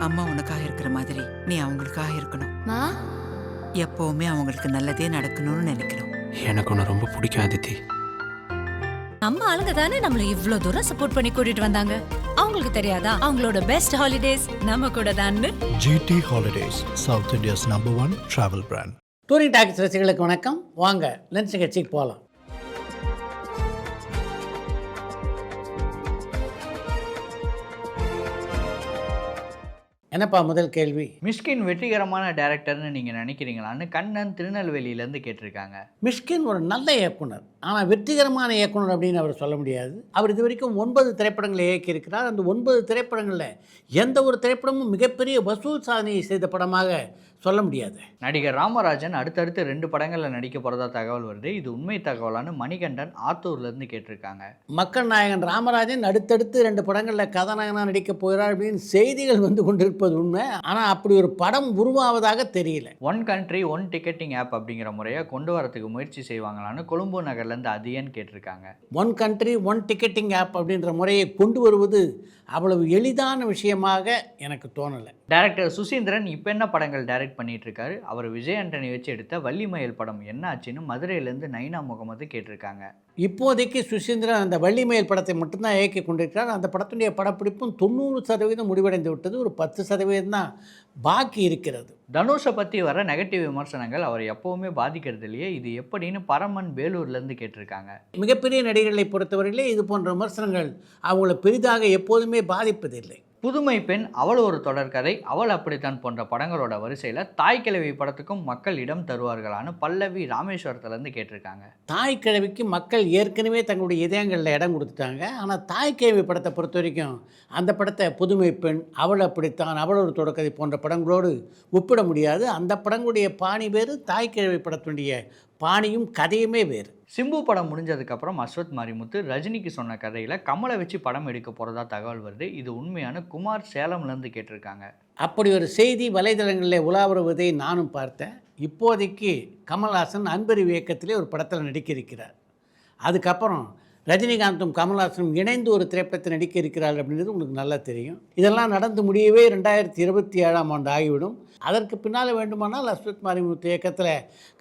அம்மா உனக்காக இருக்கிற மாதிரி நீ அவங்களுக்காக இருக்கணும். மா எப்பவுமே அவங்களுக்கு நல்லதே நடக்கணும்னு நினைக்கணும். எனக்கு உன்னை ரொம்ப பிடிக்கும் அதித்தி. நம்ம ஆளுங்க தானே நம்மள இவ்ளோ தூரம் சப்போர்ட் பண்ணி கூட்டிட்டு வந்தாங்க. அவங்களுக்கு தெரியாதா அவங்களோட பெஸ்ட் ஹாலிடேஸ் நம்ம கூட தான்னு? GT Holidays, South India's #1 travel brand. Touring talks ரசிகர்களுக்கு வணக்கம். வாங்க லஞ்ச் நிகழ்ச்சிக்கு போகலாம். என்னப்பா முதல் கேள்வி? மிஷ்கின் வெற்றிகரமான டைரக்டர்னு நீங்கள் நினைக்கிறீங்களான்னு கண்ணன் திருநெல்வேலியிலேருந்து கேட்டிருக்காங்க. மிஷ்கின் ஒரு நல்ல இயக்குனர், ஆனால் வெற்றிகரமான இயக்குனர் அப்படின்னு அவர் சொல்ல முடியாது. அவர் இது வரைக்கும் 9 திரைப்படங்களை இயக்கியிருக்கிறார். அந்த 9 திரைப்படங்களில் எந்த ஒரு திரைப்படமும் மிகப்பெரிய வசூல் சாதனையை செய்த படமாக சொல்ல முடியாது. நடிகர் ராமராஜன் அடுத்தடுத்து 2 படங்களில் நடிக்க போகிறதா தகவல் வருது. இது உண்மை தகவலான்னு மணிகண்டன் ஆத்தூர்லேருந்து கேட்டிருக்காங்க. மக்கள் நாயகன் ராமராஜன் அடுத்தடுத்து 2 படங்களில் கதாநாயகனாக நடிக்கப் போகிறார் அப்படின்னு செய்திகள் வந்து கொண்டிருப்பது உண்மை. ஆனால் அப்படி ஒரு படம் உருவாவதாக தெரியல. One country one ticketing app அப்படிங்கிற முறையை கொண்டு வரதுக்கு முயற்சி செய்வாங்களான்னு கொழும்பு நகர்லேருந்து அதியன் கேட்டிருக்காங்க. One country one ticketing app அப்படின்ற முறையை கொண்டு வருவது அவ்வளவு எளிதான விஷயமாக எனக்கு தோணலை. டைரக்டர் சுசீந்திரன் இப்போ என்ன படங்கள் டைரக்ட் பண்ணிட்டு இருக்காரு? அவர் விஜய் ஆண்டனி வச்சு எடுத்த வள்ளிமயில் படம் என்ன ஆச்சுன்னு மதுரையிலேருந்து நைனா முகமது கேட்டிருக்காங்க. இப்போதைக்கு சுசீந்திரன் அந்த வள்ளிமயில் படத்தை மட்டும்தான் இயக்கி கொண்டிருக்கிறார். அந்த படத்துடைய படப்பிடிப்பும் 90% முடிவடைந்து விட்டது. ஒரு 10% தான் பாக்கி இருக்கிறது. தனுஷை பற்றி வர நெகட்டிவ் விமர்சனங்கள் அவர் எப்போவுமே பாதிக்கிறது இல்லையே, இது எப்படின்னு பரமன் வேலூர்லேருந்து கேட்டிருக்காங்க. மிகப்பெரிய நடிகர்களை பொறுத்தவரையிலே இது போன்ற விமர்சனங்கள் அவங்களை பெரிதாக எப்போதுமே பாதிப்பதில்லை. புதுமை பெண், அவள் ஒரு தொடர்கதை, அவள் அப்படித்தான் போன்ற படங்களோட வரிசையில் தாய் கிழவி படத்துக்கும் மக்கள் இடம் தருவார்களான்னு பல்லவி ராமேஸ்வரத்துலேருந்து கேட்டிருக்காங்க. தாய் கிழவிக்கு மக்கள் ஏற்கனவே தங்களுடைய இதயங்களில் இடம் கொடுத்துட்டாங்க. ஆனால் தாய் கிழவி படத்தை பொறுத்த வரைக்கும் அந்த படத்தை புதுமை பெண், அவள் அப்படித்தான், அவள் ஒரு தொடர்கதை போன்ற படங்களோடு ஒப்பிட முடியாது. அந்த படங்களுடைய பாணி வேறு, தாய் கிழவி படத்துடைய பாணியும் கதையுமே வேறு. சிம்பு படம் முடிஞ்சதுக்கப்புறம் அஸ்வத் மாரிமுத்து ரஜினிக்கு சொன்ன கதையில் கமலை வச்சு படம் எடுக்க போகிறதா தகவல் வருது. இது உண்மையான குமார் சேலம்லேருந்து கேட்டிருக்காங்க. அப்படி ஒரு செய்தி வலைதளங்களில் உலா வருவதை நானும் பார்த்தேன். இப்போதைக்கு கமல்ஹாசன் அன்பறிவு இயக்கத்திலே ஒரு படத்தில் நடிக்க இருக்கிறார். அதுக்கப்புறம் ரஜினிகாந்தும் கமல்ஹாசனும் இணைந்து ஒரு திரைப்படத்தை நடிக்க இருக்கிறார்கள் அப்படின்றது உங்களுக்கு நல்லா தெரியும். இதெல்லாம் நடந்து முடியவே 2027 ஆகிவிடும். அதற்கு பின்னால் வேண்டுமானால் அஸ்வத் மாரிமுத்து இயக்கத்தில்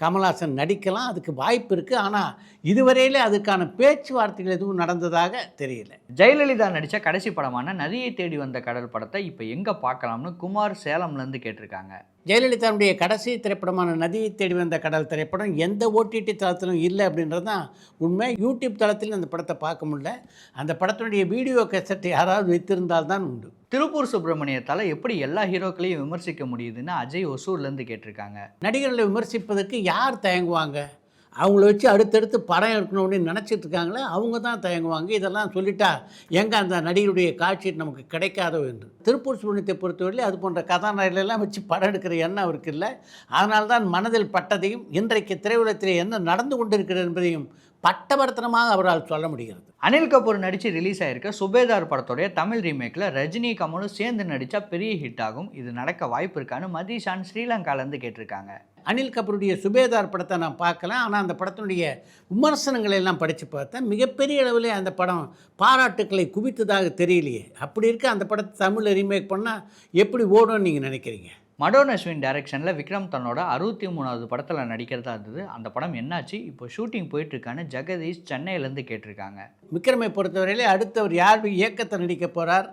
கமல்ஹாசன் நடிக்கலாம், அதுக்கு வாய்ப்பு இருக்குது. ஆனால் இதுவரையிலே அதுக்கான பேச்சுவார்த்தைகள் எதுவும் நடந்ததாக தெரியல. ஜெயலலிதா நடித்த கடைசி படமான நதியை தேடி வந்த கடல் படத்தை இப்போ எங்கே பார்க்கலாம்னு குமார் சேலம்லேருந்து கேட்டிருக்காங்க. ஜெயலலிதாவுடைய கடைசி திரைப்படமான நதியை தேடி வந்த கடல் திரைப்படம் எந்த OTT தளத்திலும் இல்லை அப்படின்றது தான் உண்மை. யூடியூப் தளத்தில் அந்த படத்தை பார்க்க முடியல. அந்த படத்தினுடைய வீடியோ கேசட் யாராவது வைத்திருந்தால்தான் உண்டு. திருப்பூர் சுப்பிரமணியத்தால் எப்படி எல்லா ஹீரோக்களையும் விமர்சிக்க முடியுதுன்னு அஜய் ஒசூர்லேருந்து கேட்டிருக்காங்க. நடிகர்களை விமர்சிப்பதற்கு யார் தயங்குவாங்க? அவங்கள வச்சு அடுத்தடுத்து படம் எடுக்கணும்னு நினச்சிட்டு இருக்காங்களே, அவங்க தான் தயங்குவாங்க. இதெல்லாம் சொல்லிட்டா எங்கே அந்த நடிகருடைய காட்சி நமக்கு கிடைக்காதோ என்று. திருப்பூர் சுப்பிரமணியத்தை பொறுத்தவரையிலே அது போன்ற கதாநாயகர்களெல்லாம் வச்சு படம் எடுக்கிற எண்ணம் அவருக்கு இல்லை. அதனால்தான் மனதில் பட்டதையும் இன்றைக்கு திரையுலகத்தில் என்ன நடந்து கொண்டிருக்கிறது என்பதையும் பட்டவர்த்தனமாக அவரால் சொல்ல முடிகிறது. அனில் கபூர் நடித்து ரிலீஸ் ஆகிருக்க சுபேதார் படத்தோடைய தமிழ் ரீமேக்கில் ரஜினி கமலும் சேர்ந்து நடித்தா பெரிய ஹிட் ஆகும். இது நடக்க வாய்ப்பு இருக்கான்னு மதிஷான் ஸ்ரீலங்காலேருந்து கேட்டிருக்காங்க. அனில் கபூருடைய சுபேதார் படத்தை நான் பார்க்கல, ஆனால் அந்த படத்தினுடைய விமர்சனங்களை எல்லாம் படித்து பார்த்தேன். மிகப்பெரிய அளவில் அந்த படம் பாராட்டுக்களை குவித்ததாக தெரியலையே. அப்படி இருக்க அந்த படத்தை தமிழில் ரீமேக் பண்ணால் எப்படி ஓடும்னு நீங்கள் நினைக்கிறீங்க? மடோன் அஸ்வின் டைரக்ஷனில் விக்ரம் தன்னோட 63வது படத்தில் நடிக்கிறதா இருந்தது. அந்த படம் என்னாச்சு? இப்போ ஷூட்டிங் போயிட்டுருக்கான்னு ஜெகதீஷ் சென்னையிலேருந்து கேட்டிருக்காங்க. விக்ரமை பொறுத்தவரையிலே அடுத்தவர் யார் இயக்கத்தை நடிக்க போகிறார்,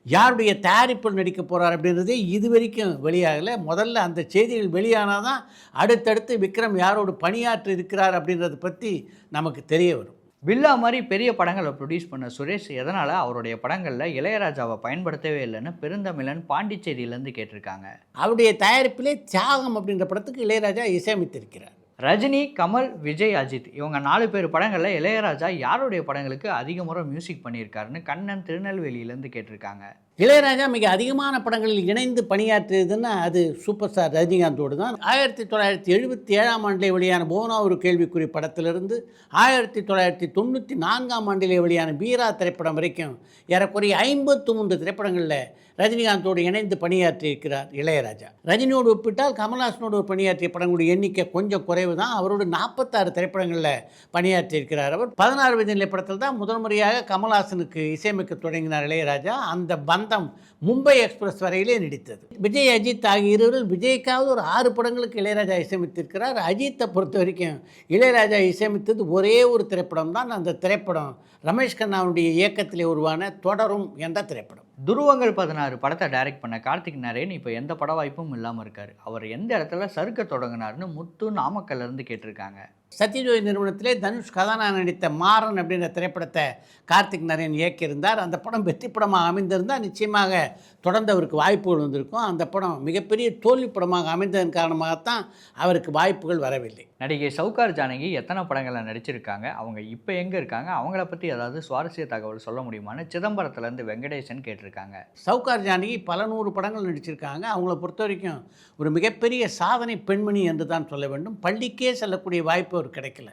யாருடைய தயாரிப்பில் நடிக்க போகிறார் அப்படின்றதே இது வரைக்கும் வெளியாகலை. முதல்ல அந்த செய்திகள் வெளியானால் தான் அடுத்தடுத்து விக்ரம் யாரோடு பணியாற்றி இருக்கிறார் அப்படின்றத பற்றி நமக்கு தெரிய வரும். பில்லா மாதிரி பெரிய படங்களை ப்ரொடியூஸ் பண்ண சுரேஷ் எதனால் அவருடைய படங்களில் இளையராஜாவை பயன்படுத்தவே இல்லைன்னு பெருந்தமிழன் பாண்டிச்சேரியிலேருந்து கேட்டிருக்காங்க. அவருடைய தயாரிப்பிலே தியாகம் அப்படின்ற படத்துக்கு இளையராஜா இசையமைத்திருக்கிறார். ரஜினி, கமல், விஜய், அஜித் இவங்க 4 பேர் படங்களில் இளையராஜா யாருடைய படங்களுக்கு அதிக முறை மியூசிக் பண்ணியிருக்காருன்னு கண்ணன் திருநெல்வேலியிலேருந்து கேட்டிருக்காங்க. இளையராஜா மிக அதிகமான படங்களில் இணைந்து பணியாற்றியதுன்னா அது சூப்பர் ஸ்டார் ரஜினிகாந்தோடு தான். 1977 வெளியான போனா ஒரு கேள்விக்குறி படத்திலிருந்து 1994 வெளியான வீரா திரைப்படம் வரைக்கும் ஏறக்குறைய 53 திரைப்படங்களில் ரஜினிகாந்தோடு இணைந்து பணியாற்றியிருக்கிறார் இளையராஜா. ரஜினியோடு ஒப்பிட்டால் கமல்ஹாசனோடு பணியாற்றிய படங்களுடைய எண்ணிக்கை கொஞ்சம் குறைவு தான். அவரோடு 46 திரைப்படங்களில் பணியாற்றியிருக்கிறார். அவர் 16 வயது நிலை படத்தில் தான் முதல் முறையாக கமல்ஹாசனுக்கு இசையமைக்க தொடங்கினார் இளையராஜா. அந்த பந்தம் பந்தம் மும்பை எக்ஸ்பிரஸ் வரையிலே நீடித்தது. விஜய், அஜித் ஆகிய இருவர்கள் விஜய்க்காவது ஒரு 6 படங்களுக்கு இளையராஜா இசையமைத்திருக்கிறார். அஜித்தை பொறுத்த வரைக்கும் இளையராஜா இசையமைத்தது ஒரே ஒரு திரைப்படம் தான். அந்த திரைப்படம் ரமேஷ் கண்ணாவுடைய இயக்கத்திலே உருவான தொடரும் என்ற திரைப்படம். துருவங்கள் 16 படத்தை டைரக்ட் பண்ண கார்த்திக் நரேன் இப்போ எந்த பட வாய்ப்பும் இல்லாமல் இருக்கார். அவர் எந்த இடத்துல சறுக்க தொடங்கினார்னு முத்து நாமக்கல்லேருந்து கேட்டிருக்காங்க. சத்யஜோதி நிறுவனத்திலே தனுஷ் கதாநாயகன் நடித்த மாறன் அப்படின்ற திரைப்படத்தை கார்த்திக் நரேன் இயக்கியிருந்தார். அந்த படம் வெற்றி படமாக அமைந்திருந்தால் நிச்சயமாக தொடர்ந்து அவருக்கு வாய்ப்புகள் வந்திருக்கும். அந்த படம் மிகப்பெரிய தோல்வி படமாக அமைந்ததன் காரணமாகத்தான் அவருக்கு வாய்ப்புகள் வரவில்லை. நடிகை சௌகார் ஜானகி எத்தனை படங்களில் நடிச்சிருக்காங்க, அவங்க இப்போ எங்கே இருக்காங்க, அவங்கள பற்றி ஏதாவது சுவாரஸ்ய தகவல் சொல்ல முடியுமான்னு சிதம்பரத்துலேருந்து வெங்கடேசன் கேட்டிருக்காங்க. சௌகார் ஜானகி பல 100 படங்கள் நடிச்சிருக்காங்க. அவங்கள பொறுத்த வரைக்கும் ஒரு மிகப்பெரிய சாதனை பெண்மணி என்று தான் சொல்ல வேண்டும். பள்ளிக்கே செல்லக்கூடிய வாய்ப்பு அவர் கிடைக்கல.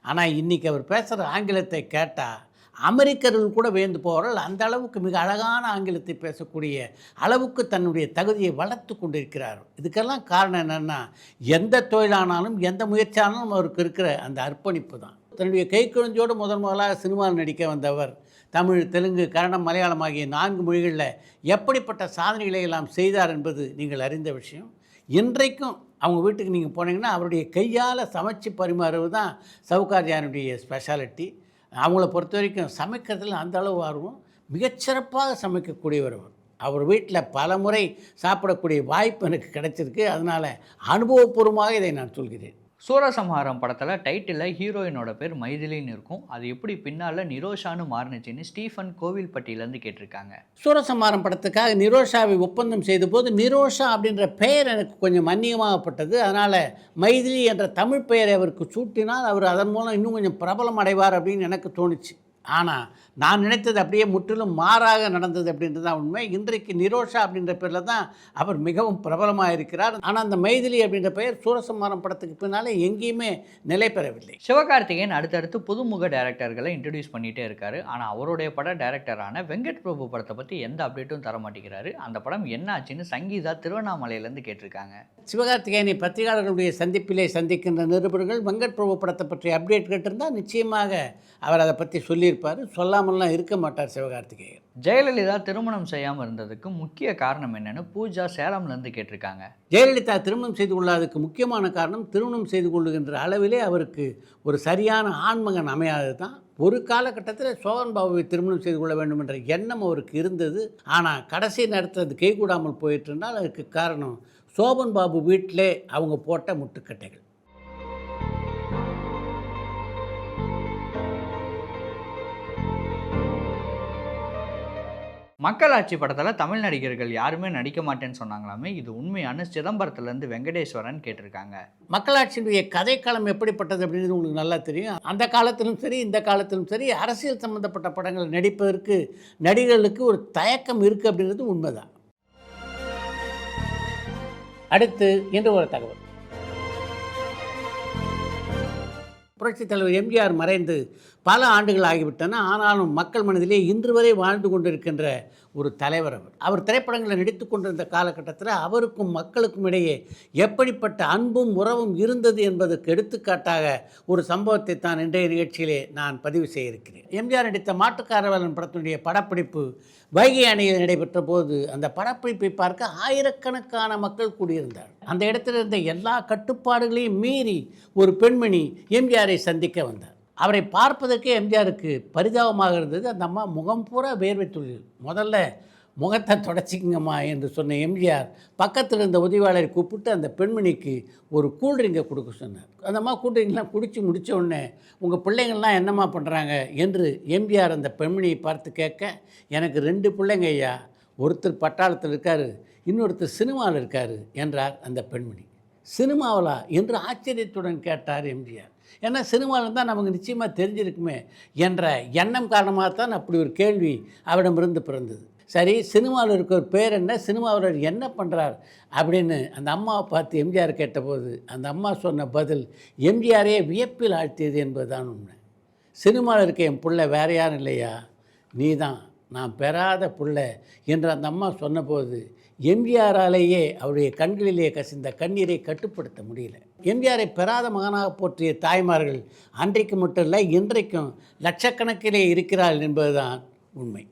ஆனால் இன்றைக்கி அவர் பேசுகிற ஆங்கிலத்தை கேட்டால் அமெரிக்கர்கள் கூட வியந்து போவார்கள். அந்த அளவுக்கு மிக அழகான ஆங்கிலத்தை பேசக்கூடிய அளவுக்கு தன்னுடைய தகுதியை வளர்த்து கொண்டிருக்கிறார். இதுக்கெல்லாம் காரணம் என்னென்னா, எந்த தொழிலானாலும் எந்த முயற்சியானாலும் அவருக்கு இருக்கிற அந்த அர்ப்பணிப்பு தான். தன்னுடைய கைக்குழந்தையோடு முதலாக சினிமாவில் நடிக்க வந்தவர் தமிழ், தெலுங்கு, கன்னடம், மலையாளம் ஆகிய 4 மொழிகளில் எப்படிப்பட்ட சாதனைகளை எல்லாம் செய்தார் என்பது நீங்கள் அறிந்த விஷயம். இன்றைக்கும் அவங்க வீட்டுக்கு நீங்கள் போனீங்கன்னா அவருடைய கையால் சமைச்சு பரிமாறுவது தான் சௌகார் ஜானுடைய ஸ்பெஷாலிட்டி. அவங்கள பொறுத்த வரைக்கும் சமைக்கிறதுல அந்த அளவு ஆர்வம், மிகச்சிறப்பாக சமைக்கக்கூடியவர் அவர். அவர் வீட்டில் பல முறை சாப்பிடக்கூடிய வாய்ப்பு எனக்கு கிடைச்சிருக்கு. அதனால் அனுபவபூர்வமாக இதை நான் சொல்கிறேன். சூரசம்ஹாரம் படத்தில் டைட்டிலில் ஹீரோயினோட பேர் மைதிலின்னு இருக்கும். அது எப்படி பின்னால் நிரோஷான்னு மாறுனுச்சின்னு ஸ்டீஃபன் கோவில்பட்டியிலேருந்து கேட்டிருக்காங்க. சூரசம்ஹாரம் படத்துக்காக நிரோஷாவை ஒப்பந்தம் செய்த போது நிரோஷா அப்படின்ற பெயர் எனக்கு கொஞ்சம் அந்நியமாகப்பட்டது. அதனால் மைதிலி என்ற தமிழ் பெயரை அவருக்கு சூட்டினால் அவர் அதன் மூலம் இன்னும் கொஞ்சம் பிரபலம் அடைவார் அப்படின்னு எனக்கு தோணுச்சு. ஆனால் நான் நினைத்தது அப்படியே முற்றிலும் மாறாக நடந்தது அப்படின்றது தான் உண்மை. இன்றைக்கு நிரோஷா அப்படின்ற பேரில் தான் அவர் மிகவும் பிரபலமாக இருக்கிறார். ஆனால் அந்த மைதிலி அப்படின்ற பெயர் சூரசம்ஹாரம் படத்துக்கு பின்னாலே எங்கேயுமே நிலை பெறவில்லை. சிவகார்த்திகேயன் அடுத்தடுத்து புதுமுக டைரக்டர்களை இன்ட்ரடியூஸ் பண்ணிகிட்டே இருக்காரு. ஆனால் அவருடைய பட டைரக்டரான வெங்கட் பிரபு படத்தை பற்றி எந்த அப்டேட்டும் தர மாட்டேங்கிறாரு. அந்த படம் என்ன ஆச்சுன்னு சங்கீதா திருவண்ணாமலையிலேருந்து கேட்டிருக்காங்க. சிவகார்த்திகேயனை பத்திரிகையாளர்களுடைய சந்திப்பிலே சந்திக்கின்ற நிருபர்கள் வெங்கட் பிரபு படத்தை பற்றி அப்டேட் கேட்டிருந்தால் நிச்சயமாக அவர் அதை பற்றி சொல்லியிருப்பார். சொல்லாமல்லாம் இருக்க மாட்டார் சிவகார்த்திகேயன். ஜெயலலிதா திருமணம் செய்யாமல் இருந்ததுக்கு முக்கிய காரணம் என்னன்னு பூஜா சேலம்லேருந்து கேட்டிருக்காங்க. ஜெயலலிதா திருமணம் செய்து கொள்ளாததுக்கு முக்கியமான காரணம், திருமணம் செய்து கொள்ளுகின்ற அளவிலே அவருக்கு ஒரு சரியான ஆண்மகன் அமையாதது தான். ஒரு காலகட்டத்தில் சோபன் பாபுவை திருமணம் செய்து கொள்ள வேண்டும் என்ற எண்ணம் அவருக்கு இருந்தது. ஆனால் கடைசி நேரத்தில் அது கைகூடாமல் போயிட்டு இருந்தால் அதுக்கு காரணம் சோபன் பாபு வீட்டிலே அவங்க போட்ட முட்டுக்கட்டைகள். மக்களாட்சி படத்தில் தமிழ் நடிகர்கள் யாருமே நடிக்க மாட்டேன்னு சொன்னாங்களாமே, இது உண்மையான? சிதம்பரத்துலேருந்து வெங்கடேஸ்வரன் கேட்டிருக்காங்க. மக்களாட்சியினுடைய கதைக்களம் எப்படிப்பட்டது அப்படின்றது உங்களுக்கு நல்லா தெரியும். அந்த காலத்திலும் சரி இந்த காலத்திலும் சரி அரசியல் சம்பந்தப்பட்ட படங்கள் நடிப்பதற்கு நடிகர்களுக்கு ஒரு தயக்கம் இருக்குது அப்படின்றது உண்மைதான். அடுத்து இன்று ஒரு தகவல். புரட்சித் தலைவர் எம்ஜிஆர் மறைந்து பல ஆண்டுகள் ஆகிவிட்டன. ஆனாலும் மக்கள் மனதிலே இன்று வரை வாழ்ந்து கொண்டிருக்கின்ற ஒரு தலைவர் அவர். அவர் திரைப்படங்களில் நடித்து கொண்டிருந்த காலகட்டத்தில் அவருக்கும் மக்களுக்கும் இடையே எப்படிப்பட்ட அன்பும் உறவும் இருந்தது என்பதற்கு எடுத்துக்காட்டாக ஒரு சம்பவத்தை தான் இன்றைய நிகழ்ச்சியிலே நான் பதிவு செய்ய இருக்கிறேன். எம்ஜிஆர் நடித்த மாட்டுக்காரவலன் படத்தினுடைய படப்பிடிப்பு வைகை அணையில் நடைபெற்ற போது அந்த படப்பிடிப்பை பார்க்க ஆயிரக்கணக்கான மக்கள் கூடியிருந்தார். அந்த இடத்தில் இருந்த எல்லா கட்டுப்பாடுகளையும் மீறி ஒரு பெண்மணி எம்ஜிஆரை சந்திக்க வந்தார். அவரை பார்ப்பதற்கே எம்ஜிஆருக்கு பரிதாபமாக இருந்தது. அந்த அம்மா முகம் பூரா வேர்வை துளிகள். முதல்ல முகத்தை தொடச்சிக்கங்கம்மா என்று சொன்ன எம்ஜிஆர் பக்கத்தில் இருந்த உதவியாளரை கூப்பிட்டு அந்த பெண்மணிக்கு ஒரு கூல்ட்ரிங்கை கொடுக்க சொன்னார். அந்த அம்மா கூல்ட்ரிங்க்லாம் குடித்து முடித்த உடனே உங்கள் பிள்ளைங்கள்லாம் என்னம்மா பண்ணுறாங்க என்று எம்ஜிஆர் அந்த பெண்மணியை பார்த்து கேட்க, எனக்கு 2 பிள்ளைங்க ஐயா, ஒருத்தர் பட்டாளத்தில் இருக்கார், இன்னொருத்தர் சினிமாவில் இருக்கார் என்றார் அந்த பெண்மணி. சினிமாவிலா என்று ஆச்சரியத்துடன் கேட்டார் எம்ஜிஆர். ஏன்னா சினிமாவில் இருந்தால் நமக்கு நிச்சயமாக தெரிஞ்சிருக்குமே என்ற எண்ணம் காரணமாகத்தான் அப்படி ஒரு கேள்வி அவரிடமிருந்து பிறந்தது. சரி, சினிமாவில் இருக்க ஒரு பேர் என்ன, சினிமாவில் என்ன பண்ணுறார் அப்படின்னு அந்த அம்மாவை பார்த்து எம்ஜிஆர் கேட்டபோது அந்த அம்மா சொன்ன பதில் எம்ஜிஆரே வியப்பில் ஆழ்த்தியது என்பதுதான் உண்மை. சினிமாவில் இருக்க என் பிள்ளை வேறு யாரும் இல்லையா, நீ தான், நான் பெறாத பிள்ளை என்று அந்த அம்மா சொன்னபோது எம்ஜிஆராலேயே அவருடைய கண்களிலே கசிந்த கண்ணீரை கட்டுப்படுத்த முடியல. எம்ஜிஆரை பெறாத மகனாக போற்றிய தாய்மார்கள் அன்றைக்கு மட்டும் இல்லை, இன்றைக்கும் லட்சக்கணக்கிலே இருக்கிறார்கள் என்பதுதான் உண்மை.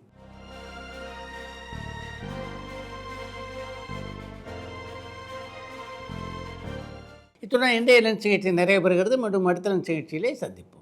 இத்துடன் இன்றைய லஞ்ச் நிகழ்ச்சி நிறைய பெறுகிறது மற்றும் அடுத்த லஞ்ச் நிகழ்ச்சியிலே சந்திப்போம்.